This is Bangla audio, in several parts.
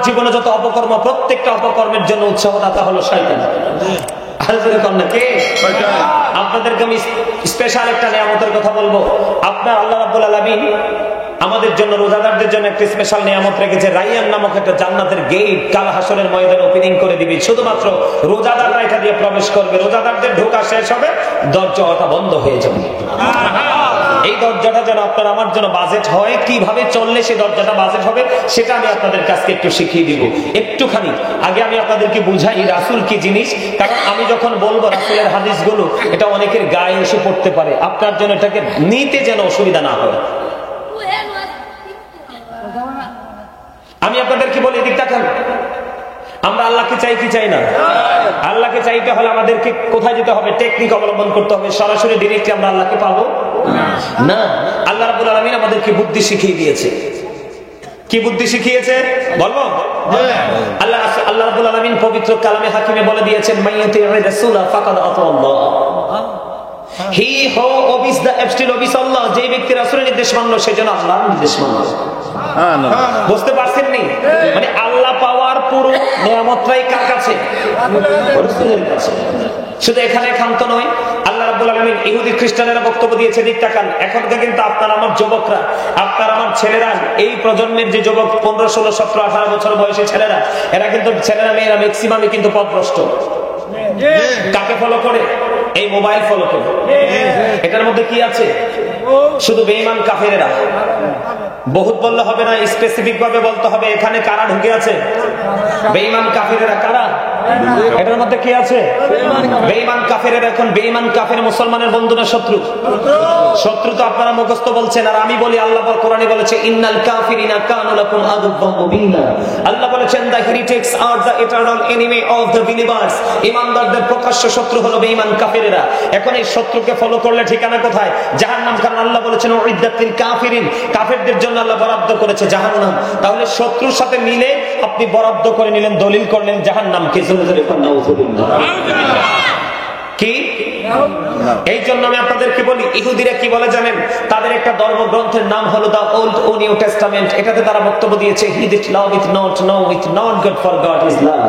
জীবনে যত অপকর্ম, প্রত্যেকটা অপকর্মের জন্য উৎসাহদাতা হলো শয়তান। আপনাদেরকে আমি স্পেশাল একটা নিয়ামতের কথা বলবো। আপনার আল্লাহ রাব্বুল আলামিন আমাদের জন্য, রোজাদারদের জন্য একটা স্পেশাল নিয়ামত রেখেছে। রাইয়ান নামক একটা জান্নাতের গেট কাল হাসরের ময়দানে ওপেনিং করে দিবে। শুধুমাত্র রোজাদাররা এটা দিয়ে প্রবেশ করবে। রোজাদারদের ঢোকা শেষ হবে, দরজাটা বন্ধ হয়ে যাবে। এই দরজাটা যেন আপনার আমার জন্য বাজেট হয়, কিভাবে চললে সেই দরজাটা বাজেট হবে সেটা আমি আপনাদের কাছে একটু শিখিয়ে দিব। একটুখানি আগে আমি আপনাদেরকে বুঝাই রাসূল কি জিনিস, কারণ আমি যখন বলবো রাসূলের হাদিসগুলো এটা অনেকের গায়ে এসে পড়তে পারে। আপনার জন্য এটাকে নিতে যেন অসুবিধা না হয়। আমি আপনাদেরকে বলি, এদিক তাকান। আমরা আল্লাহকে চাই কি চাই না? আল্লাহকে চাইতে হলে আমাদেরকে কোথায় যেতে হবে? টেকনিক অবলম্বন করতে হবে। সরাসরি ডিরেক্টলি আমরা আল্লাহকে পাবো না। আল্লাহ রাব্বুল আলামিন আমাদেরকে বুদ্ধি শিখিয়ে দিয়েছে। কি বুদ্ধি শিখিয়েছে বলবো? আল্লাহ রাব্বুল আলামিন পবিত্র কালামে হাকিমে বলে দিয়েছেন, মাইয়াতির রাসূলা ফাকাদ আতাল্লাহ। হি হু ওবিস দা অ্যাবস্টিল ওবিস আল্লাহ। যে ব্যক্তি রাসূলের নির্দেশ মানলো সেজন্য আল্লাহর নির্দেশ মানলো। বুঝতে পারছেন নি? মানে আল্লাহ পাওয়ার পুরো নিয়ামতটাই কার কাছে? রাসূলের কাছে। শুধু এখানে ক্ষান্ত নয়, আল্লাহ রাব্বুল আলামিন ইহুদি খ্রিস্টানেরা বক্তব্য দিয়েছে। দিক তাকান, এখনকার কিন্তু আপনার আমার যুবকরা, আপনার আমার ছেলেরা, এই প্রজন্মের যে যুবক 15, 16, 17, 18 বছর বয়সী ছেলেরা, এরা কিন্তু ছেলেরা মেয়েরা ম্যাক্সিমামই কিন্তু পথভ্রষ্ট। কাকে ফলো করে? এই মোবাইল ফলো করে। এটার মধ্যে কি আছে? শুধু বেঈমান কাফেরেরা। বহুত বললে হবে না, স্পেসিফিক ভাবে বলতে হবে এখানে কারা ঢুকে আছে। বেঈমান কাফেরেরা কারা? এটার মধ্যে কি আছে? বেঈমান কাফেরেরা। এখন বেঈমান কাফের মুসলমানের বন্ধু না শত্রু? শত্রু তো আপনারা মুখস্থ বলছেন, আর আমি বলি আল্লাহ কোরআনে বলেছে, ইন্নাল কাফিরিনা কানু লাকুম আদুওয়াম মুবিনা। আল্লাহ বলেছেন, the heretics are the eternal enemy of the believers। ঈমানদারদের প্রকাশ্য শত্রু হলো বেঈমান কাফেরেরা। এখন এই শত্রুকে ফলো করলে ঠিকানা কোথায়? জাহান্নাম। কারণ আল্লাহ বলেছেন, উইদ্দাতিল কাফিরিন, কাফেরদের জন্য আল্লাহ বরাদ্দ করেছে জাহান্নাম। তাহলে শত্রুর সাথে মিলে আপনি বরাদ্দ করে নিলেন, দলিল করলেন জাহান্নামকে। কি? এই জন্য আমি আপনাদেরকে বলি, ইহুদিরা কি বলে জানেন? তাদের একটা ধর্মগ্রন্থের নাম হলো দা ওল্ড ও নিউ টেস্টামেন্ট। এটাতে তারা বক্তব্য দিয়েছে, he that loveth not know it not good for God is love।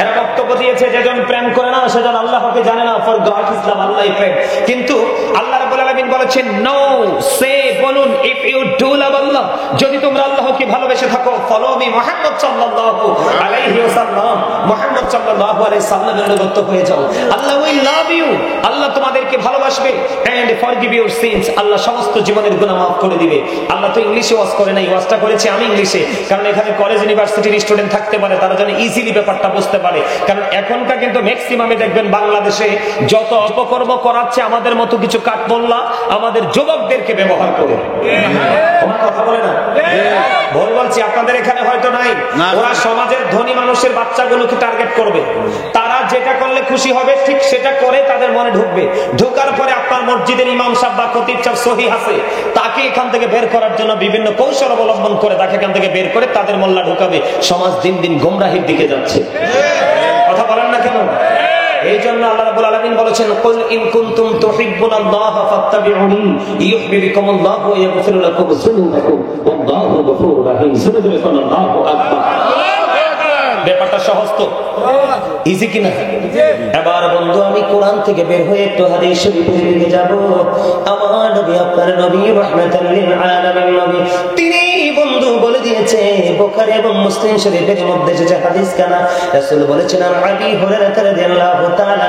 এরা বক্তব্য দিয়েছে, যেজন প্রেম করে না সেজন আল্লাহকে জানে না, for God is love, আল্লাহই প্রেম। কিন্তু আল্লাহ রাব্বুল আলামিন বলেছেন, নো সে বলুন, if you do love Allah, যদি তোমরা আল্লাহকে ভালোবেসে থাকো, ফলো মি মুহাম্মদ সাল্লাল্লাহু আলাইহি ওয়াসাল্লাম, মুহাম্মদ সাল্লাল্লাহু আলাইহি সাল্লামের অনুগত হয়ে যাও। আল্লাহ উইল লাভ ইউ, আল্লাহ তোমাদেরকে ভালোবাসবে, এন্ড ফরগিভ ইউর সিনস, আল্লাহ সমস্ত জীবনের গুনাহ মাফ করে দিবে। আল্লাহ তো ইংলিশে ওয়াজ করে নাই, ওয়াজটা করেছি আমি ইংলিশে, কারণ এখানে কলেজ ইউনিভার্সিটির স্টুডেন্ট থাকতে পারে, তারা যেন ইজিলি ব্যাপারটা বুঝতে পারে। কারণ এখনকার কিন্তু ম্যাক্সিমামে দেখবেন বাংলাদেশে যত অপকর্ম করাচ্ছে আমাদের মতো কিছু কাঠমোল্লা আমাদের যুবকদেরকে ব্যবহার করে। আমার কথা বলে না? ভুল বলছি? আপনাদের এখানে হয়তো নাই। ওরা সমাজের ধনী মানুষের বাচ্চাগুলোকে টার্গেট করবে। তারা যেটা করলে খুশি হবে ঠিক সেটা করে তাদের মনে ঢুকবে। ঢোকার পরে আপনার মসজিদের ইমাম সাহেব বা খতিব সাহেব সহি আছে, তাকে এখান থেকে বের করার জন্য বিভিন্ন কৌশল অবলম্বন করে তাকে এখান থেকে বের করে তাদের মোল্লা ঢুকাবে। সমাজ দিন দিন গোমরাহির দিকে যাচ্ছে। কথা বলেন না কেন? এই জন্য আল্লাহ রাব্বুল আলামিন বলেছেন, কুল ইন কুনতুম তুহিব্বুনাল্লাহ ফাত্তাবিউনি ইউহিব্বুকুমুল্লাহু ওয়া ইয়াগফির লাকুম যুনুবাকুম ওয়াল্লাহু গফুরুর রাহিম। সুবহানাল্লাহু আকবার। ব্যাপারটা সহজ তো? ইজি কিনা? এবার বন্ধু আমি কোরআন থেকে বের হয়ে একটু হাদিস শরীফের দিকে যাব। আমার নবী, আপনার নবী, রাহমাতাল লিল আলামিন নবী, তিনি বন্ধু বলে দিয়েছে বুখারী এবং মুসলিম শরীফের মধ্যে যে হাদিস কানা, রাসূল বলেছেন, আবি হুরায়রা রাদিয়াল্লাহু তাআলা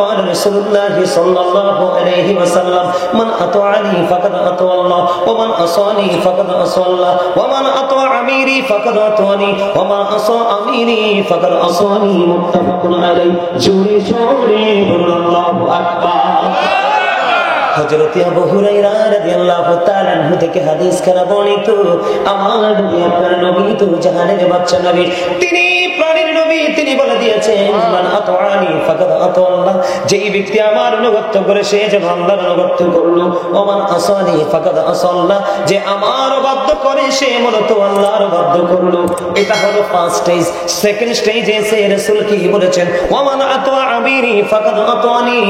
قال رسول الله صلى الله عليه وسلم من اطاعني فقد اطاع الله ومن عصاني فقد عصى الله ومن اطاع اميري فقد اطاعني ومن عصى اميري فقد عصاني متفق عليه। জোরে জোরে বলুন আল্লাহু আকবার। হযরত আবু হুরায়রা রাদিয়াল্লাহু তাআলা আনহু থেকে হাদিস কানা বর্ণিত, আমার নবী, আপনার নবী তো জাহানের বাদশা নবী, তিনি প্রাণীর নবী, নবী তিনি বলে দিয়েছেন মান আতাআনি ফাকাদ আতাআল্লাহ, যেই ব্যক্তি আমার অনুগত্য করে সে যেন আল্লাহর অনুগত্য করলো। ওয়া মান আসানি ফাকাদ আসাল্লাহ, যে আমার অবাধ্য করে সে মূলত আল্লাহর অবাধ্য করলো। এটা হলো ফার্স্ট স্টেজ। সেকেন্ড স্টেজে এসে রাসূল কি বলেছেন? ওয়া মান আতা আমিরি ফাকাদ আতানি,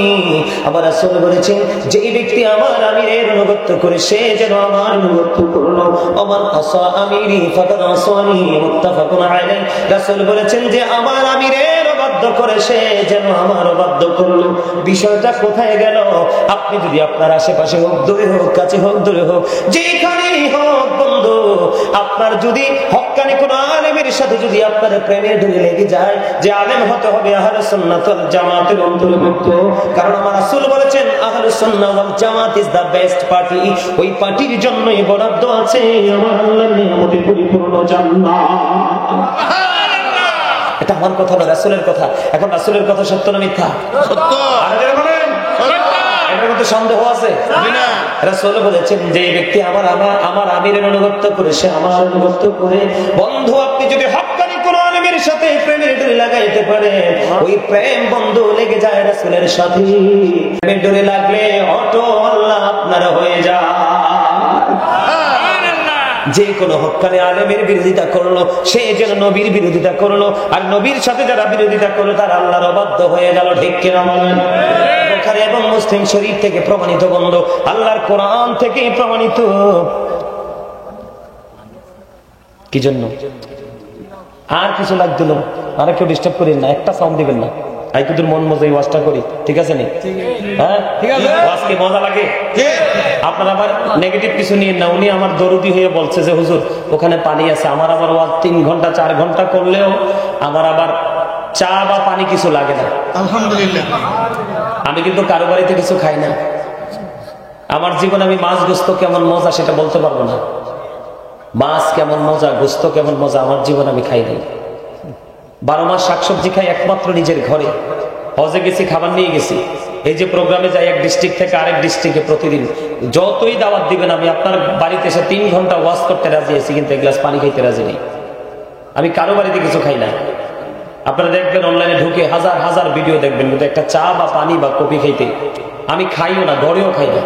আবার রাসূল বলেছেন যেই ব্যক্তি আমার আমিরের অনুগত্য করে সে যেন আমার অনুগত্য করলো। ওয়া মান আসা আমিরি ফাকাদ আসানি, মুত্তাফাকুন আলাইহি। রাসূল বলেছেন যে আমার আমিরের অবাধ্য করে সে যেন আমার অবাধ্য করলো। বিষয়টা কোথায় গেল? আপনি যদি আপনার আশেপাশে হোক, দূরে হোক, কাছে হোক, দূরে হোক, যেখানেই হোক বন্ধু, আপনার যদি হক্কানি কোন আলেমের সাথে যদি আপনার প্রেমের ডোরে লেগে যায়, যে আলেম হতে হবে আহলুস সুন্নাত ওয়াল জামাতের অন্তর্ভুক্ত। কারণ আমার রাসূল বলেছেন আহলুস সুন্নাহ ওয়াল জামাত ইজ দা বেস্ট পার্টি। ওই পার্টির জন্যই বরাদ্দ আছে আমার আল্লাহর নিয়ামতে পরিপূর্ণ জান্নাত। এটা আমার কথা না, রাসূলের কথা। এখন রাসূলের কথা সত্য না মিথ্যা? সত্য। আর যারা বলেন এটার মধ্যে সন্দেহ আছে না? রাসূল বলেছেন যে ব্যক্তি আমার আমিরের অনুগত্য করে সে আমার অনুগত্য করে। বন্ধু, আপনি যদি হক্কানি কোন আলেমের সাথে প্রেমের ডোরে লাগাইতে পারে, ওই প্রেম বন্ধু লেগে যায় রাসূলের সাথে। প্রেমের ডোরে লাগলে অটো আল্লাহ আপনার হয়ে যায়। যে কোনো হক্কানি আলেমের বিরোধিতা করলো সে যেন নবীর বিরোধিতা করলো, আর নবীর সাথে যারা বিরোধিতা করলো তারা আল্লাহর অবাধ্য হয়ে গেল। ঠিক কিনা বলেন? বুখারী এবং মুসলিম শরীফ থেকে প্রমাণিত বন্ধু, আল্লাহর কোরআন থেকে প্রমাণিত। কি জন্য? আর কিছু লাগছিল? আর কেউ ডিস্টার্ব করেন না, একটা সাউন্ড দিবেন না। আই তোদের মন মজা এই ওয়াজটা করি, ঠিক আছে নি? হ্যাঁ, ঠিক আছে। ওয়াজকে মজা লাগে? আপনার আবার নেগেটিভ কিছু নিয়ে না। উনি আমার দরদি হয়ে বলছে যে হুজুর ওখানে পানি আছে। আমার আবার ওয়াজ 3 ঘন্টা 4 ঘন্টা করলেও আমার আবার চা বা পানি কিছু লাগে না, আলহামদুলিল্লাহ। আমি কিন্তু কারো বাড়িতে কিছু খাই না। আমার জীবনে আমি মাছ গোস্ত কেমন মজা সেটা বলতে পারবো না। মাছ কেমন মজা, গোস্ত কেমন মজা আমার জীবন আমি খাই নাই। 12 মাস শাকসবজি খাই একমাত্র নিজের ঘরে। হজে গেছি, খাবার নিয়ে গেছি। এই যে প্রোগ্রামে যাই এক ডিস্ট্রিক্ট থেকে আরেক ডিস্ট্রিক্টে প্রতিদিন, যতই দাওয়াত দিবেন আমি আপনার বাড়িতে এসে 3 ঘন্টা ওয়াজ করতে রাজি আছি, কিন্তু এক গ্লাস পানি খাইতে রাজি নেই। আমি কারো বাড়িতে কিছু খাই না। আপনারা দেখবেন অনলাইনে ঢুকে হাজার হাজার ভিডিও দেখবেন, কিন্তু একটা চা বা পানি বা কফি খাইতে আমি খাইও না, ঘরেও খাই না।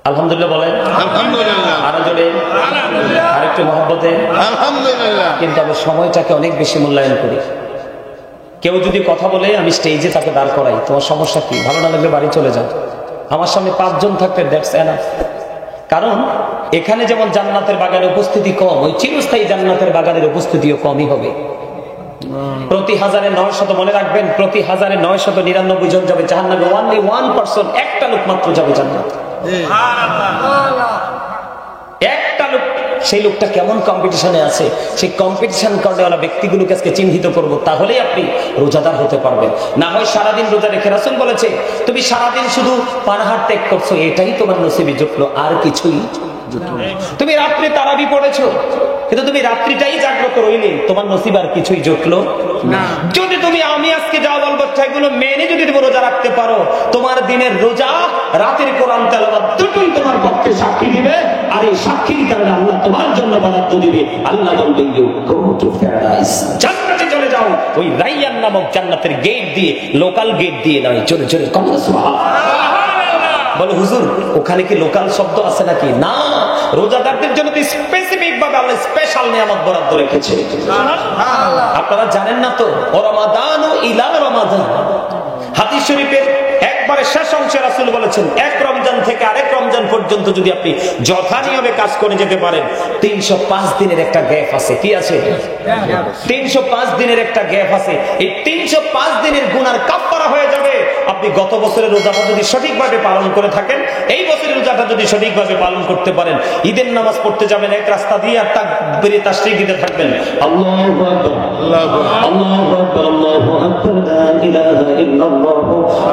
আলহামদুলিল্লাহ বলেন। আলহামদুলিল্লাহ। আরো জোরে আরেকটু মহব্বতে আলহামদুলিল্লাহ। কিন্তু আমি সময়টাকে অনেক বেশি মূল্যায়ন করি। কেউ যদি কথা বলে আমি স্টেজে তাকে দাঁড় করাই, তোমার সমস্যা কি? ভালো না লাগলে বাড়ি চলে যাও। আমার সামনে 5 জন থাকলে দ্যাটস এনাফ। কারণ এখানে যেমন জান্নাতের বাগানে উপস্থিতি কম, ওই চিরস্থায়ী জান্নাতের বাগানের উপস্থিতিও কমই হবে। প্রতি 1900, মনে রাখবেন, প্রতি 1999 জন যাবে জাহান্নামে, only 1%, একটা লোক মাত্র যাবে জান্নাত। একটা লোক। সেই লোকটা কেমন কম্পিটিশনে আছে, সেই কম্পিটিশন করেওয়ালা ব্যক্তিগুলোকে আজকে চিহ্নিত করব, তাহলেই আপনি রোজাদার হতে পারবেন। না হয় সারাদিন রোজা রেখে, রাসূল বলেছে তুমি সারাদিন শুধু পানাহার ত্যাগ করছো, এটাই তোমার নসিবে জুটলো, আর কিছুই জুটলো না। তুমি রাত্রে তারাবি পড়েছো, কিন্তু তুমি রাত্রিটাই জাগ্রত রইলে, তোমার নসিব আর কিছুই জুটলো না। যদি তুমি আমি আজকে যা বলবো সেগুলো মেনে যদি তুমি রোজা রাখতে পারো, তোমার দিনের রোজা, রাতের কোরআন তেলাওয়াত দুটোই তোমার পক্ষে সাক্ষী দিবে। আর এই সাক্ষীর কারণে আল্লাহ তোমার জন্য বরাদ্দ দিবে। আল্লাহ বলবেন ইউ গো টু প্যারাডাইস, জান্নাতে চলে যাও। ওই রাইয়ান নামক জান্নাতের গেট দিয়ে, লোকাল গেট দিয়ে নয়। জোরে জোরে সুবহানাল্লাহ। বলে হুজুর ওখানে কি লোকাল শব্দ আছে নাকি? না, রোজাদারদের জন্য তো স্পেসিফিক ভাবে আল্লাহ স্পেশাল নিয়ামত বরাদ্দ রেখেছে। আপনারা জানেন না তো, রমাদান ও ইলা রমাদান, হাদিস শরীফের একবারে শেষ অংশে রাসূল বলেছেন এক রমজান থেকে আরেক রমজান পর্যন্ত যদি আপনি যথা নিয়মে কাজ করে যেতে পারেন, 305 দিনের একটা গ্যাপ আছে। কি আছে? 305 দিনের একটা গ্যাপ আছে। এই 305 দিনের গুনার কাফারা হয়ে যাবে। আপনি গত বছরের রোজাটা যদি সঠিকভাবে পালন করে থাকেন, এই বছরের রোজাটা যদি সঠিকভাবে পালন করতে পারেন, ঈদের নামাজ পড়তে যাবেন এক রাস্তা দিয়ে, আর তাকবীরে তাশরিক দিতে থাকবেন, আল্লাহু আকবার আল্লাহু আকবার আল্লাহু আকবার লা ইলাহা ইল্লাল্লাহ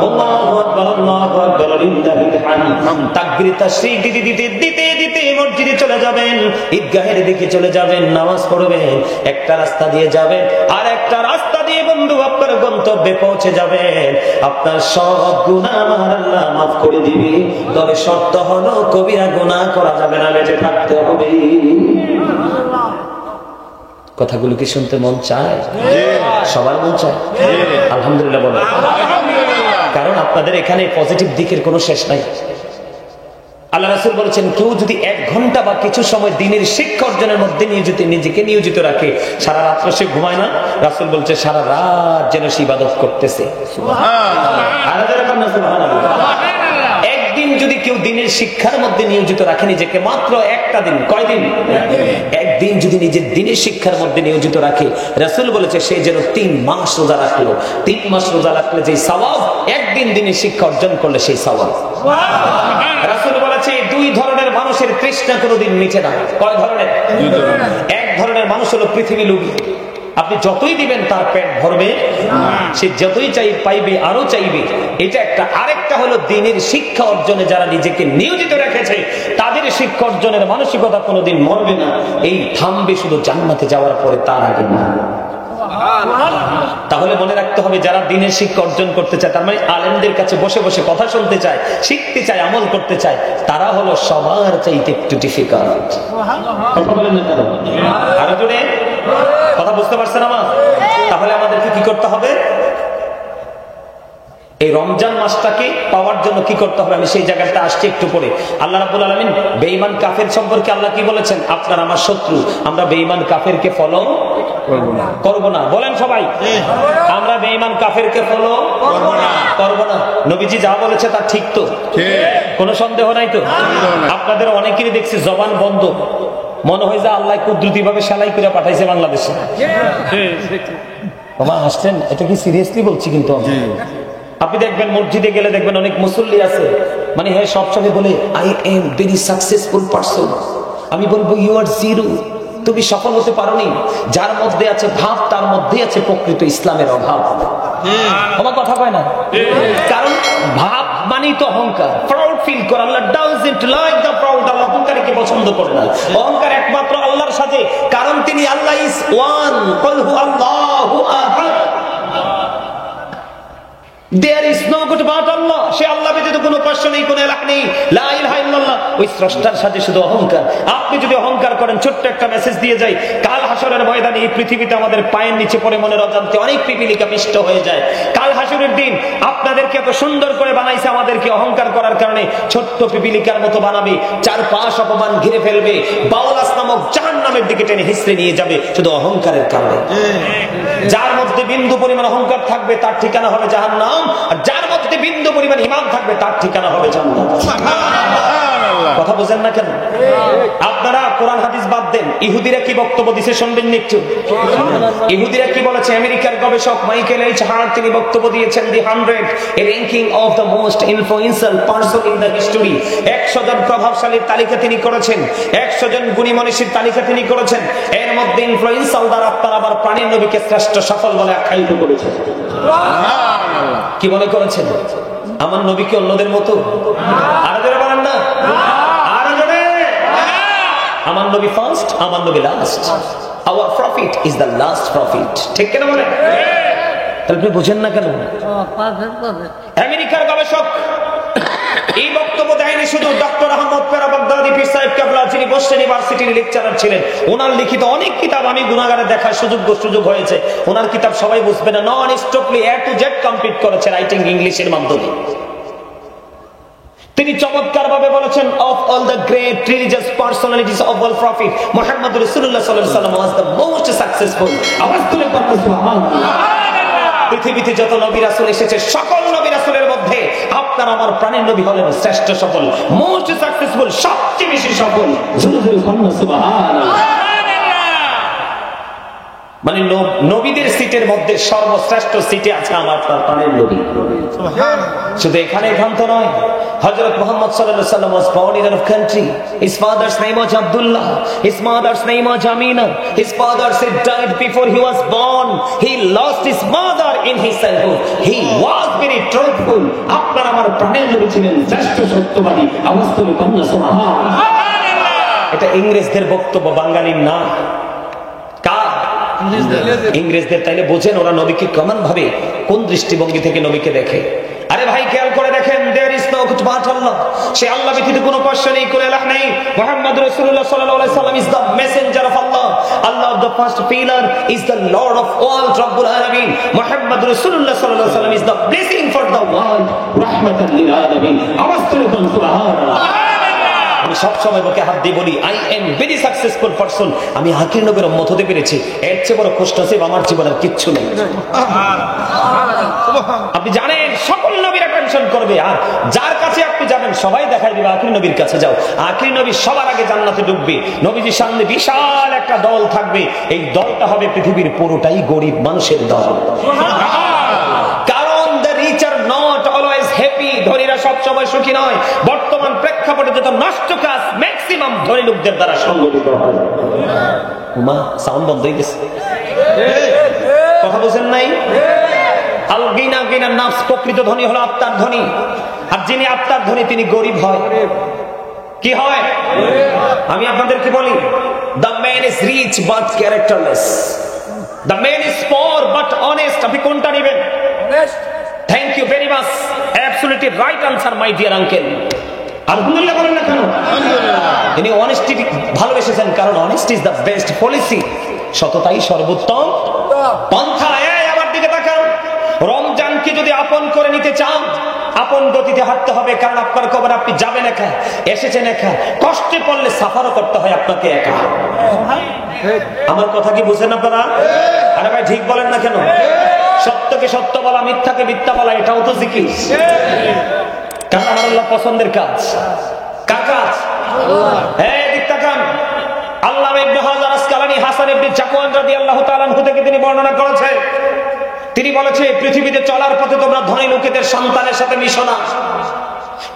আল্লাহু আকবার আল্লাহু আকবার লিল্লাহিল হামদ। তাকবীরে তাশরিক দিতে দিতে দিতে দিতে মসজিদে চলে যাবেন, ঈদগাহের দিকে চলে যাবেন, নামাজ পড়বেন, একটা রাস্তা দিয়ে যাবেন, আর একটা রাস্তা দিয়ে বন্ধু আপনার গন্তব্যে পৌঁছে যাবেন। আপনার সব গুনাহ আমার আল্লাহ মাফ করে দিবে। তবে শর্ত হলো কবিরা গুনাহ করা যাবে না, বেঁচে থাকতে হবে। কথাগুলো কি শুনতে মন চায়? সবার মন চায়? আলহামদুলিল্লাহ বলো। কারণ আপনাদের এখানে পজিটিভ দিকের কোনো শেষ নাই। আল্লাহ রাসূল বলেছেন, কেউ যদি 1 ঘন্টা বা কিছু সময় দিনের শিক্ষা অর্জনের মধ্যে নিজেকে নিয়োজিত রাখে, সারা রাত্র সে ঘুমায় না, রাসূল বলছে সারা রাত যেন সে ইবাদত করতেছে। একদিন যদি কেউ দিনের শিক্ষার মধ্যে নিয়োজিত রাখে নিজেকে, মাত্র একটা দিন, কয়দিন? একদিন যদি নিজের দিনের শিক্ষার মধ্যে নিয়োজিত রাখে, রাসূল বলেছে সে যেন 3 মাস রোজা রাখলো। 3 মাস রোজা রাখলে যে সওয়াব, একদিন দিনের শিক্ষা অর্জন করলে সেই সওয়াব। রাসূল বলেছে 2 ধরনের মানুষের তৃষ্ণা কোনোদিন মিটে না। কয় ধরনের? 2 ধরনের। এক ধরনের মানুষ হলো পৃথিবী লোভী। আপনি যতই দিবেন তার পেট ভরবে, সে যতই পাইবে আরো চাইবে, এটা একটা। আরেকটা হলো দিনের শিক্ষা অর্জনে যারা নিজেকে নিয়োজিত রেখেছে, তাদের শিক্ষা অর্জনের মানসিকতা কোনোদিন মরবে না, এই থামবে শুধু জান্নাতে যাওয়ার পরে, তার আগে না। তাহলে মনে রাখতে হবে, যারা দিনের শিক্ষা অর্জন করতে চায়, তার মানে আলেমদের কাছে বসে বসে কথা শুনতে চায়, শিখতে চায়, আমল করতে চায়, তারা হলো সবার চাইতে একটু ডিফিকাল্ট। কথা বলেন না কেন? আরো জোরে কথা বুঝতে পারছেন আমার? তাহলে আমাদেরকে কি করতে হবে? এই রমজান মাসটাকে পাওয়ার জন্য কি করতে হবে, আমি সেই জায়গাটা আসছি একটু পরে। আল্লাহ রাব্বুল আলামিন বেঈমান কাফের সম্পর্কে আল্লাহ কি বলেছেন? আপনার আমার শত্রু, আমরা বেঈমান কাফেরকে ফলো করব না। বলেন সবাই, আমরা বেঈমান কাফেরকে ফলো করব না। নবীজি যা বলেছে তা ঠিক তো? কোনো সন্দেহ নাই তো? আপনাদের অনেকেরই দেখছি জবান বন্ধ, মনে হয় যে আল্লাহ কুদরতি ভাবে সেলাই করে পাঠাইছে বাংলাদেশে। বাবা হাসছেন, এটা কি সিরিয়াসলি বলছি কিন্তু। আপনি দেখবেন মসজিদে গেলে দেখবেন অনেক মুসল্লি আছে, মানে হ্যাঁ সবসময় বলে I am very successful person. আমি বলবো ইউ আর জিরো, তুমি সফল হতে পারোনি। যার মধ্যে আছে ভাব, তার মধ্যে আছে প্রকৃত ইসলামের অভাব। আমার কথা কয় না? কারণ ভাব মানেই তো অহংকার, প্রাউড ফিল করা। আল্লাহ ডাজন্ট লাইক দ্য প্রাউড। আল্লাহ অহংকারীকে পছন্দ করে না। অহংকার একমাত্র আল্লাহর সাথে, কারণ তিনি আল্লাহ ইজ ওয়ান। কুল হু আল্লাহু আহাদ। There is no good but Allah. সে আল্লাহ ব্যতীত কোনো উপাস্য নেই, কোনো ইলাহ নেই। লা ইলাহা ইল্লাল্লাহ। ওই স্রষ্টার সাথে শুধু অহংকার। আপনি যদি অহংকার করেন, ছোট্ট একটা মেসেজ দিয়ে যাই, কাল হাসরের ময়দানে এই পৃথিবীতে আমাদের পায়ের নিচে পড়ে মনের অজান্তে অনেক পিপিলিকা পিষ্ট হয়ে যায়। কাল হাসরের দিন আপনাদেরকে এত সুন্দর করে বানাইছে, আমাদেরকে অহংকার করার কারণে ছোট্ট পিপিলিকার মতো বানাবে, 4 অপমান ঘিরে ফেলবে, বাওলাস নামক জাহান্নামের দিকে টেনে হিসড়ে নিয়ে যাবে, শুধু অহংকারের কারণে। যার মধ্যে বিন্দু পরিমাণ অহংকার থাকবে, তার ঠিকানা হবে জাহান্নাম। আর যার মধ্যে বিন্দু পরিমাণ ঈমান থাকবে, তার ঠিকানা হবে জান্নাত। কথা বুঝেন না কেন? আপনারা কোরআন হাদিস বাদ দেন, ইহুদিরা কি বক্তব্য দিছে শুনবেন একটু। ইহুদিরা কি বলেছে? আমেরিকার গবেষক মাইকেল এইচ হার্ট তিনি বক্তব্য দিয়েছেন, দি 100 এ ranking of the most influential person in the history. 100 জন প্রভাবশালীর তালিকা তিনি করেছেন, 100 জন গুণী মনীষীর তালিকা তিনি করেছেন। এর মধ্যে ইনফ্লুয়েন্সাল দ্বারা আপনারা আবার প্রাণীর নবীকে শ্রেষ্ঠ সফল বলে আখ্যায়িত করেছেন। কি মনে করেছেন? আমার নবীকে অন্যদের মতো? আরো যারা বলেন না, আরো জোরে। আমার নবী ফার্স্ট, আমার নবী last. Our prophet is the last prophet. ঠিক কেন বলেন? তাহলে আপনি বুঝেন না কেন? আমেরিকার গবেষক এই বক্তব্য দেয়নি শুধু ডক্টর আহমদ পেরা বাগদাদি পীর সাহেব কেবলা, যিনি বোস্টন ইউনিভার্সিটির লেকচারার ছিলেন। ওনার লিখিত অনেক কিতাব আমি গুনাগারে দেখার সুযোগ হয়েছে। ওনার কিতাব সবাই বুঝবে না, non stoply A to Z complete করেছে রাইটিং ইংলিশের মাধ্যমে। তিনি চমৎকার ভাবে বলেছেন, of all the great religious personalities of world prophet Muhammad রাসূলুল্লাহ সাল্লাল্লাহু আলাইহি ওয়াসাল্লাম ওয়াজ দ্য মোস্ট সাকসেসফুল। আওয়াজ তুলে বলুন সুবহানাল্লাহ। পৃথিবীতে যত নবী রাসূল এসেছে, সকল নবী রাসূলের মধ্যে আপনার আমার প্রাণের নবী হলেন শ্রেষ্ঠ সফল, মোস্ট সাকসেসফুল, সবচেয়ে বেশি সফল। সুবহানাল্লাহ। মানে নবীদের সিটের মধ্যে সর্বশ্রেষ্ঠ সিটে আছে আমার প্রাণের নবী। শুধু এখানে এখান্ত নয়, হযরত মুহাম্মদ সাল্লাল্লাহু আলাইহি ওয়াসাল্লাম was born in a country. His father's name was Abdullah. His mother's name was Amina. His father said died before he was born. He lost his mother in his childhood. He was very truthful. আপনার আমার প্রাণের নবী ছিলেন শ্রেষ্ঠ সত্যবাদী। আওয়াজ তুলে কন্যা সুবহানাল্লাহ। এটা ইংরেজদের বক্তব্য, বাঙালির না। ইংরেজদের। তাইলে বোঝেন ওরা নবীকে কেমন ভাবে, কোন দৃষ্টিভঙ্গি থেকে নবীকে দেখে। আরে ভাই খেয়াল করে দেখেন, there is no বাট আল্লাহ, সে আল্লাহ ব্যতীত কোনো উপাস্য নেই, কোনো ইলাহ নেই। মুহাম্মদ রাসূলুল্লাহ সাল্লাল্লাহু আলাইহি সাল্লাম is the messenger of Allah. Allah of the first pillar is the Lord of all, Rabbul Alamin. Muhammad Rasulullah sallallahu alaihi wasallam is the blessing for the world, rahmatan lil alamin. আওয়াজ তুলে বলুন সুবহানাল্লাহ। আমি সব সময় ওকে হাত দিয়ে বলি, I am very successful person. আমি আখির নবীর উম্মত হতে পেরেছি, এর চেয়ে বড় খুশনসিব আমার জীবনের কিচ্ছু নেই। আপনি জানেন সকল নবীরা টেনশন করবে, আর যার কাছে আপনি যাবেন সবাই দেখাই দিবে আখির নবীর কাছে যাও। আখির নবী সবার আগে জান্নাতে ঢুকবে, নবীজির সামনে বিশাল একটা দল থাকবে, এই দলটা হবে পৃথিবীর পুরোটাই গরিব মানুষের দল। কারণ the rich are not always happy, ধনীরা সব সময় সুখী নয়। বর্তমান প্রেক্ষাপটে যত নষ্ট কাজ ম্যাক্সিমাম ধনী লোকদের দ্বারা সংগঠিত হয়। মা সাউন্ড বন্ধ হয়ে গেছে, কথা বলছেন নাই? আল গিনা গিনা নাফস, প্রকৃত ধনী হলো আত্মার ধনী, আর যিনি আত্মার ধনী তিনি গরিব হয়। কি হয়? আমি আপনাদেরকে বলি, the man is rich but characterless, the man is poor but honest. আপনি কোনটা নেবেন? Thank you very much, absolutely right answer my dear uncle. আলহামদুলিল্লাহ বলেন না কেন? তিনি অনেস্টি ভালোবেসেছেন, কারণ honesty is the best policy, সততাই সর্বোত্তম পন্থা। আমার দিকে তাকান, রমজানকে যদি আপন করে নিতে চান আপন গতিতে হাঁটতে হবে, কারণ আপনার কবর আপনি যাবেন একা, এসেছেন একা, কষ্টে পড়লে সাফারও করতে হয় আপনাকে একা। আমার কথা কি বুঝেন আপনারা? আরে ভাই ঠিক বলেন না কেন? সত্যকে সত্য বলা, মিথ্যাকে মিথ্যা বলা, এটাও তো জিকির। কারণ আমার আল্লাহ পছন্দের কাজ। কার কাজ? হ্যাঁ দিক তাকান, আল্লাহ ইবনে হাজার আসকালানী হাসান ইবনে জাকওয়ান রাদিয়াল্লাহু তাআলা আনহু থেকে তিনি বর্ণনা করেছেন, তিনি বলেছে পৃথিবীতে চলার পথে তোমরা ধনী লোকেদের সন্তানের সাথে মিশো না,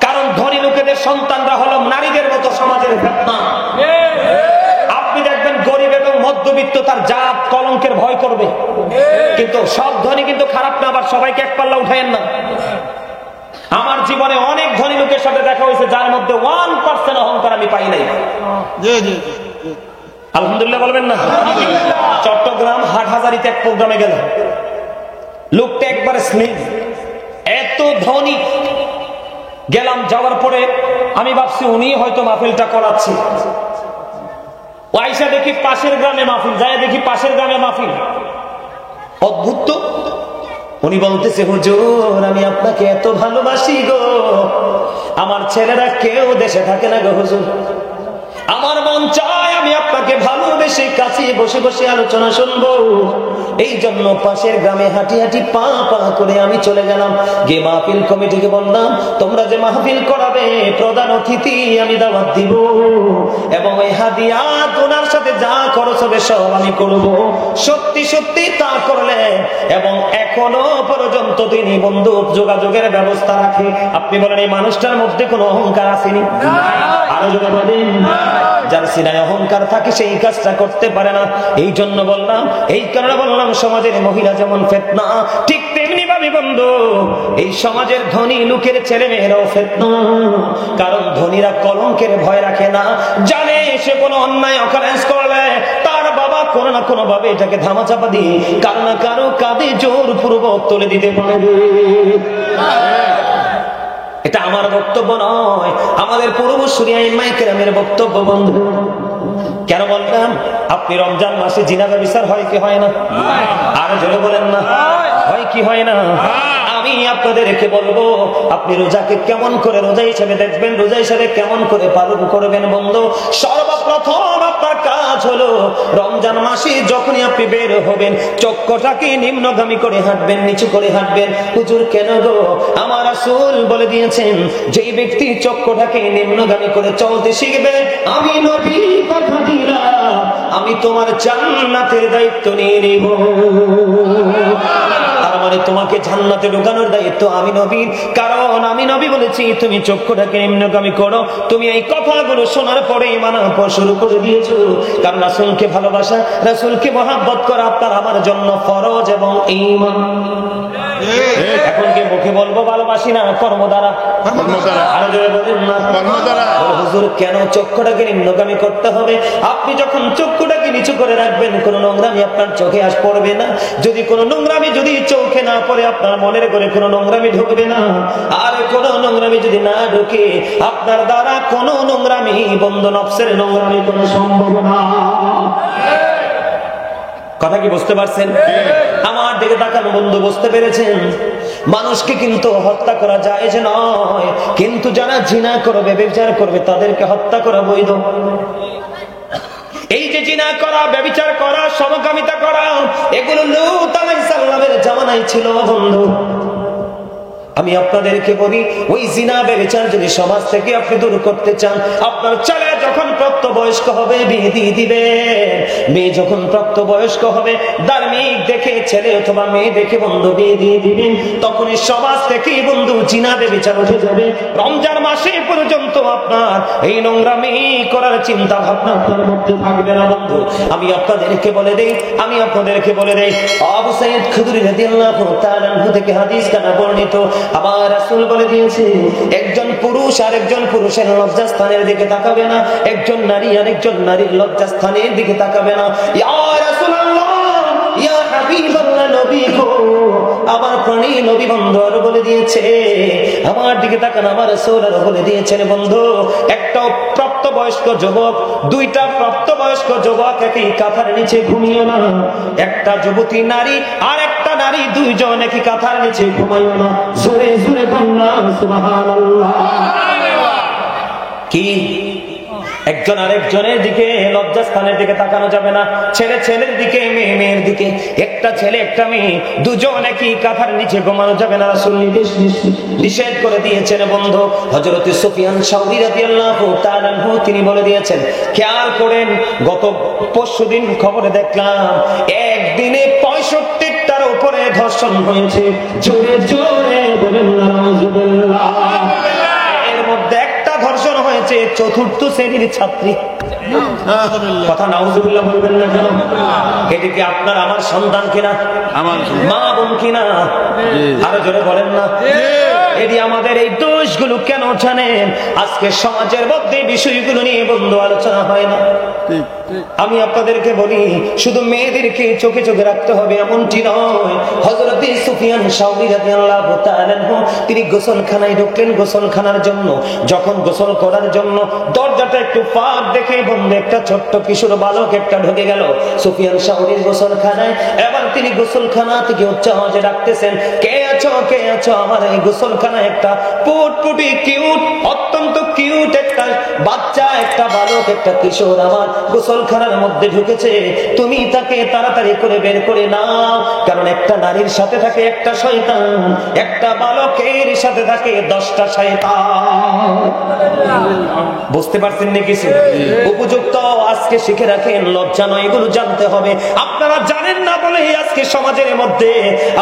কারণ ধনী লোকেদের সন্তানরা হলো নারীদের মতো সমাজের ফিতনা। আপনি দেখবেন গরিব এবং মধ্যবিত্ত তার জাত কলঙ্কের ভয় করবে, কিন্তু সব ধনী কিন্তু খারাপ না, আবার সবাইকে এক পাল্লা উঠায়েন না। আমার জীবনে অনেক ধনী লোকের সাথে দেখা হয়েছে যার মধ্যে 1% অহংকার আমি পাই নাই। আলহামদুলিল্লাহ বলবেন না? চট্টগ্রাম হাটহাজারিতে এক প্রোগ্রামে গেল, লোকটা একবারে স্নেহ, এত ধনী। গেলাম, যাওয়ার পরে আমি ভাবছি উনি হয়তো মাহফিলটা করাচ্ছে। আইসা দেখি পাশের গ্রামে মাহফিল, যায় দেখি পাশের গ্রামে মাহফিল। অদ্ভুত তো, উনি বলতেছে হুজুর আমি আপনাকে এত ভালোবাসি গো, আমার ছেলেরা কেউ দেশে থাকে না গো হুজুর, আমার মন চায় আমি আপনাকে ভালোবেসে কাছে বসে বসে আলোচনা শুনবো। এই জন্য পাশের গ্রামে হাঁটি হাঁটি পা পা করে আমি চলে গেলাম, গিয়ে মাহফিল কমিটিকে বললাম তোমরা যে মাহফিল করাবে প্রধান অতিথি আমি দাওয়াত দিব, এবং ওই হাদিয়াত ওনার সাথে যা খরচ হবে সব আমি করব। সত্যি সত্যি তা করলেন, এবং এখনো পর্যন্ত তিনি বন্ধু যোগাযোগের ব্যবস্থা রাখে। আপনি বলেন এই মানুষটার মধ্যে কোনো অহংকার আসেনি? আরো যদি বলেন, যার সিনায় অহংকার থাকে সেই কাজটা করতে পারে না। এই জন্য বললাম, এই কারণে বললাম সমাজের মহিলা যেমন ফিতনা, ঠিক তেমনি ভাবে বন্ধু এই সমাজের ধনী লোকের ছেলে মেয়েরাও ফিতনা। কারণ ধনীরা কলঙ্কের ভয় রাখে না, জানে সে কোনো অন্যায় অকারেন্স করলে তার বাবা কোনো না কোনো ভাবে এটাকে ধামাচাপা দিয়ে কারো না কারো কাঁধে জোরপূর্বক তুলে দিতে পারবে। এটা আমার বক্তব্য নয়, আমাদের পূর্বসূরি আইম্মায়ে কেরামের বক্তব্য। বন্ধু কেন বললাম? আপনি রমজান মাসে জিনা ব্যভিচার হয় কি হয় না? আর জোরে বলেন না, হয় কি হয় না? আমি আপনাদেরকে বলবো আপনি রোজাকে কেমন করে রোজা হিসেবে দেখবেন, রোজা হিসেবে কেমন করে পালন করবেন। বন্ধু সর্বপ্রথম আপনার কাজ হলো রমজান মাসে যখনই আপনি বের হবেন চক্ষুটাকে নিম্নগামী করে হাঁটবেন, নিচু করে হাঁটবেন। হুজুর কেন গো? আমার রাসূল বলে দিয়েছেন যেই ব্যক্তি চক্ষুটাকে নিম্নগামী করে চলতে শিখবে, আমি নবী কথা দিলাম আমি তোমার জান্নাতের দায়িত্ব নিয়ে নেব। তার মানে তোমাকে জান্নাতে ঢোকানোর দায়িত্ব আমি নবীর, কারণ আমি নবী বলেছি তুমি চক্ষুটাকে নিম্নগামী করো। তুমি এই কথাগুলো শোনার পরে মানা শুরু করে দিয়েছো, কারণ রাসূলকে ভালোবাসা, রাসূলকে মহব্বত করা আপনার আমার জন্য ফরজ এবং ঈমান। এখন কি মুখে বলবো ভালোবাসি না, কর্ম দ্বারা? আরো জোরে বলেন না। হুজুর কেন চক্ষুটাকে নিম্নগামী করতে হবে? আপনি যখন চক্ষুটাকে নিচু করে রাখবেন, কোন নোংরামি আপনার চোখে আস পড়বে না। যদি কোন নোংরামি যদি চোখে না পড়ে, আপনার মনের করে কোন নোংরামি ঢুকবে না। আর কোন নোংরামি যদি না ঢুকে, আপনার দ্বারা কোন নোংরামি, বন্ধু নফসের নোংরামি কোন সম্ভব না। কথা কি বুঝতে পারছেন? আমার দিকে তাকানো বন্ধু, বুঝতে পেরেছেন? মানুষকে কিন্তু হত্যা করা যায় যে নয়, কিন্তু যারা জিনা করবে, ব্যভিচার করবে, তাদেরকে হত্যা করা বৈধ। এই যে জিনা করা, ব্যভিচার করা, সমকামিতা করা, এগুলো লূত আলাইহিস সালামের জামানায় ছিল বন্ধু। আমি আপনাদেরকে বলি, ওই জিনা ব্যভিচার যদি সমাজ থেকে আপনি দূর করতে চান, আপনার ছেলে যখন প্রাপ্তবয়স্ক হবে বিয়ে দিয়ে দিবেন। মেয়ে যখন প্রাপ্তবয়স্ক হবে, ধার্মিক দেখে ছেলে অথবা মেয়ে দেখে বন্ধু বিয়ে দিয়ে দিবেন। তখন এই সমাজ থেকে বন্ধু জিনা ব্যভিচার উঠে যাবে। রমজান মাসে পর্যন্ত আপনার এই নোংরামি করার চিন্তা ভাবনা আপনার মধ্যে থাকবে না বন্ধু। আমি আপনাদেরকে বলে দেই, আবু সাঈদ খুদরি রাদিয়াল্লাহু তাআলা আনহু থেকে হাদিস কানা বর্ণিত, আমার রাসূল বলে দিয়েছে, একজন পুরুষ আর একজন পুরুষের লজ্জাস্থানের দিকে তাকাবে না, একজন নারী আর একজন নারীর লজ্জাস্থানের দিকে তাকাবে না। ইয়া রাসূলুল্লাহ, ইয়া হাবিবাল্লাহ, নবী গো, আমার প্রাণী নবী বন্ধু আরো বলে দিয়েছে, আমার দিকে তাকান, আমার রাসূল আরো বলে দিয়েছেন বন্ধু, একটা প্রাপ্তবয়স্ক যুবক, দুইটা প্রাপ্তবয়স্ক যুবক একই কাঁথার নিচে ঘুমিও না। একটা যুবতী নারী আর একটা নারী, দুইজন একই কাঁথার নিচে ঘুমাইও না। জোরে জোরে বললাম সুবহানাল্লাহ। কি একজন আরেকজনের দিকে, লজ্জাস্থানের দিকে তাকানো যাবে না। ছেলে ছেলের দিকে, মেয়ে মেয়ের দিকে, একটা ছেলে একটা মেয়ে দুজন একই কাঁথার নিচে ঘুমানো যাবে না। রাসূল নিষেধ করে দিয়েছেন বন্ধু। হযরত সুফিয়ান সাউরি রাদিয়াল্লাহু তাআলা আনহু তিনি বলে দিয়েছেন, খেয়াল করেন, গত পরশুদিন খবরে দেখলাম একদিনে 65টার উপরে ধর্ষণ হয়েছে। জোরে জোরে বলেন নাউজুবিল্লাহ। এর মধ্যে একটা ধর্ষণ হয়েছে চতুর্থ শ্রেণীর ছাত্রী। কথা নাউজুবিল্লাহ বলবেন না কেন? এটা কি আপনার আমার সন্তান কিনা, আমার মা বোন কিনা? আরো জোরে বলেন না। এটি আমাদের এই দোষগুলো কেন জানেন? আজকে সমাজের মধ্যে বিষয়গুলো নিয়ে বন্ধু আলোচনা হয় না। আমি আপনাদেরকে বলি, শুধু মেয়েদেরকে চোখে চোখে রাখতে হবে এমনটি নয়। হযরত সুফিয়ান সাউরি রাদিয়াল্লাহু তাআলা আনহু তিনি গোসলখানায় ঢুকলেন গোসলখানার জন্য। যখন গোসল করার জন্য দরজাটা একটু ফাঁক দেখে বন্ধু একটা ছোট্ট কিশোর বালক একটা ঢুকে গেল সুফিয়ান সাউরির গোসলখানায়। এবার তিনি গোসলখানা থেকে উচ্চ আওয়াজে ডাকতেছেন, কে আছো, কে আছো? আমার এই গোসলখানায় একটা পুটপুটি কিউট, অত্যন্ত কিউট একটা বাচ্চা, একটা বালক, একটা কিশোর আমার গোসলখানার মধ্যে ঢুকেছে। তুমি তাকে তাড়াতাড়ি করে বের করে নাও, কারণ একটা নারীর সাথে থাকে একটা শয়তান, একটা বালকের সাথে থাকে 10টা শয়তান। বুঝতে পারছেন না কিছু? উপযুক্ত আজকে শিখে রাখেন, লজ্জা নয়, এগুলো জানতে হবে। আপনারা জানেন না বলে আজকে সমাজের মধ্যে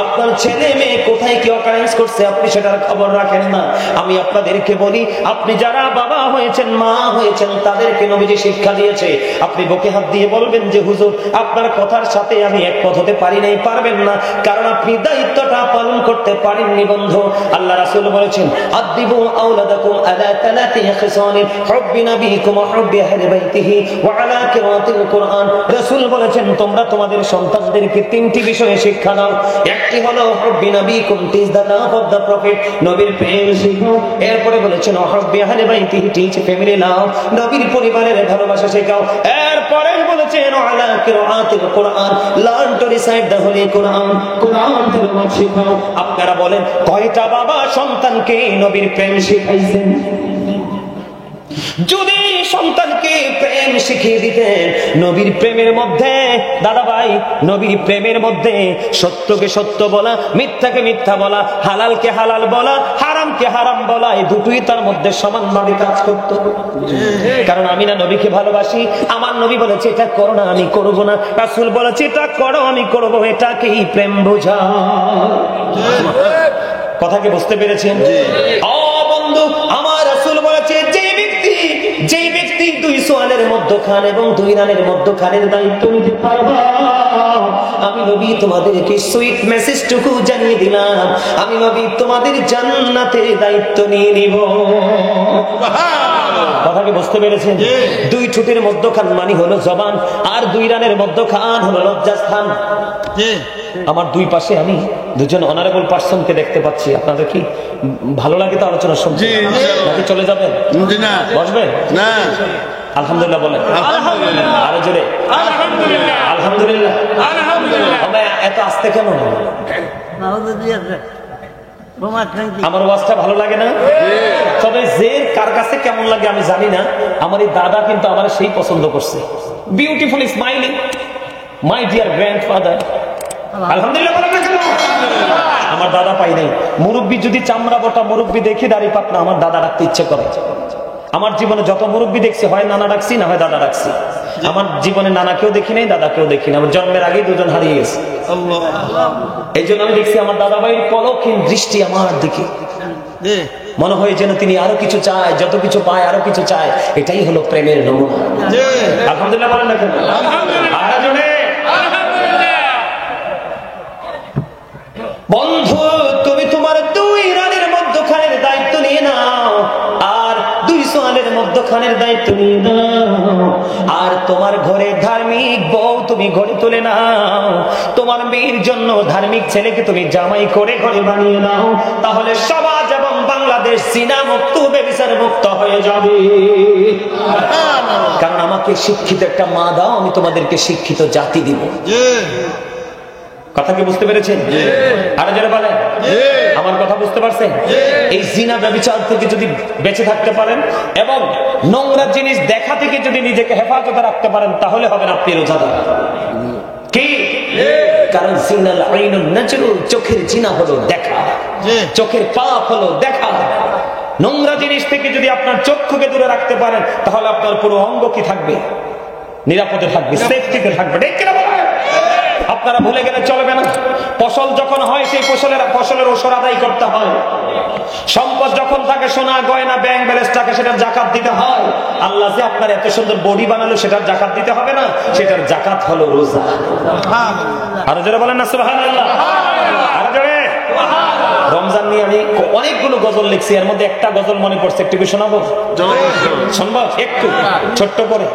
আপনার ছেলে মেয়ে কোথায় কি অকারেন্স করছে আপনি সেটার খবর রাখেন না। আমি আপনাদেরকে বলি, আপনি যারা বাবা হয়েছেন, মা হয়েছেন, তাদেরকে নবীজি শিক্ষা দিয়েছে। আপনি বুকে হাত দিয়ে বলবেন যে হুজুর আপনার কথার সাথে আমি একমত হতে পারি নাই। পারবেন না, কারণ আপনি দায়িত্বটা পালন করতে পারেননি বন্ধু। আল্লাহ রাসূল বলেছেন, আদিবু আওলাদাকুম আলা তালাতি খিসানিন হুব্বি নবিকুম ওয়া হুব্বি আহলি বাইতিহি ওয়া আলা কিরাতিল কুরআন। রাসূল বলেছেন, তোমরা তোমাদের সন্তানদেরকে 3টি বিষয়ে শিক্ষা দাও। একটি হলো হুব্বি নবিকুম, teach the love of the prophet, নবীর প্রেম শেখাও। এরপরে বলেছেন হুব্বি আহলি বাইতিহি, টিচ ফ্যামিলি লাভ, নবীর পরিবারের ভালোবাসা শেখাও। এরপরে বলেছেন আলা কিরাতিল কুরআন, learn to recite the holy Quran, কুরআন তেলাওয়াত শেখাও। আপনারা বলেন কয়টা বাবা সন্তানকে নবীর প্রেম শিখাইছেন? যদি সন্তানকে প্রেম শিখিয়ে দিতেন, নবীর প্রেমের মধ্যে দাদা ভাই, নবীর প্রেমের মধ্যে সত্যকে সত্য বলা, মিথ্যাকে মিথ্যা বলা, হালালকে হালাল বলা, হারামকে হারাম বলা, এই দুটোই তার মধ্যে সমানভাবে কাজ করত। কারণ আমি না নবীকে ভালোবাসি, আমার নবী বলেছে এটা করো না, আমি করবো না। রাসূল বলেছে এটা করো, আমি করবো। এটাকেই প্রেম বোঝা। কথা কি বুঝতে পেরেছেন? ও বন্ধু, আমার রাসূল বলেছে যে ব্যক্তি এই দুই সোয়ালের মধ্যখান এবং দুই রানের মধ্যখানের দায়িত্ব নিতে পারবা, আমি নবী তোমাদেরকে সুইট মেসেজটুকু জানিয়ে দিলাম, আমি নবী তোমাদের জান্নাতের দায়িত্ব নিয়ে নিব। কথাকে বুঝতে পেরেছেন? দুই ঠোঁটের মধ্যখান মানে হলো জবান, আর দুই রানের মধ্যখান হলো লজ্জাস্থান। আমার দুই পাশে আমি দুজন অনারেবল পার্সনকে দেখতে পাচ্ছি। আপনাদের কি ভালো লাগে তো আলোচনা শুনতে, নাকি চলে যাবেন? বসবেন না, আলহামদুলিল্লাহ বলেন। আলহামদুলিল্লাহ। আরো জোরে আলহামদুলিল্লাহ। এত আস্তে কেন? আমার ওয়াজটা ভালো লাগে না? তবে যে কার কাছে কেমন লাগে আমি জানি না, আমার এই দাদা কিন্তু আমার সেই পছন্দ করছে। Beautiful smiling my dear grandfather. আলহামদুলিল্লাহ বলেন না কেন? আমার দাদা পাই নাই। মুরব্বী যদি চামড়া বটা মুরব্বী দেখি দাড়ি পাকনা, আমার দাদা রাখতে ইচ্ছে করে। আমার জীবনে যত মুরব্বী দেখছি, হয় নানা ডাকছি না হয় দাদা ডাকছি। আমার জীবনে নানাকেও দেখি নাই, দাদাকেও দেখি না। আমার জন্মের আগেই দুজন হারিয়ে গেছে। এই জন্য আমি দেখছি আমার দাদা ভাইয়ের পলকহীন দৃষ্টি আমার দিকে, মনে হয় যেন তিনি আরো কিছু চায়, যত কিছু পায় আরো কিছু চায়। এটাই হলো প্রেমের নমুনা। আলহামদুলিল্লাহ বলেন না কেন? বন্ধু, তুমি তোমার দুই রানের মধ্যখানের দায়িত্ব নিয়ে নাও, আর দুই সোয়ালের মধ্যখানের দায়িত্ব নিয়ে নাও, আর তোমার ঘরে ধার্মিক বউ তুমি ঘরে তুলে নাও। তোমার মেয়ের জন্য ধার্মিক ছেলেকে তুমি জামাই করে ঘরে বানিয়ে নাও, তাহলে সমাজ এবং বাংলাদেশ জিনা মুক্ত, ব্যভিচার মুক্ত হয়ে যাবে। কারণ আমাকে শিক্ষিত একটা মা দাও, আমি তোমাদেরকে শিক্ষিত জাতি দিব। কথা কি বুঝতে পেরেছেন? আরে যারা বলেন আমার কথা বুঝতে পারছেন? এই জিনা ব্যভিচার থেকে যদি বেঁচে থাকতে পারেন এবং নোংরা জিনিস দেখা থেকে যদি নিজেকে হেফাজতে রাখতে পারেন, তাহলে হবেন আপনি রোজাদার। কি? কারণ জিনাল আইনুন নাজরু, চোখের জিনা হলো দেখা, চোখের পাপ হলো দেখা। নোংরা জিনিস থেকে যদি আপনার চক্ষুকে দূরে রাখতে পারেন, তাহলে আপনার পুরো অঙ্গ কি থাকবে? নিরাপদে থাকবে, সেফটিতে থাকবে। ঠিক কিনা বলেন? আপনারা ভুলে গেলে চলবে না। ফসল যখন হয় সেই ফসলের ওসর আদায় করতে হয়। সম্পদ যখন থাকে, সোনা গয়না ব্যাংক ব্যালেন্স থাকে, সেটার জাকাত দিতে হয়। আল্লাহ যে আপনার এত সুন্দর বডি বানালো, সেটার জাকাত দিতে হবে না? সেটার জাকাত হলো রোজা। আরো জোরে বলেন না সুবহানাল্লাহ। আরো জোরে। রমজান নিয়ে আমি অনেকগুলো গজল লিখছি, এর মধ্যে একটা গজল মনে পড়ছে, একটু কি শোনাবো? শুনবো একটু ছোট্ট করে?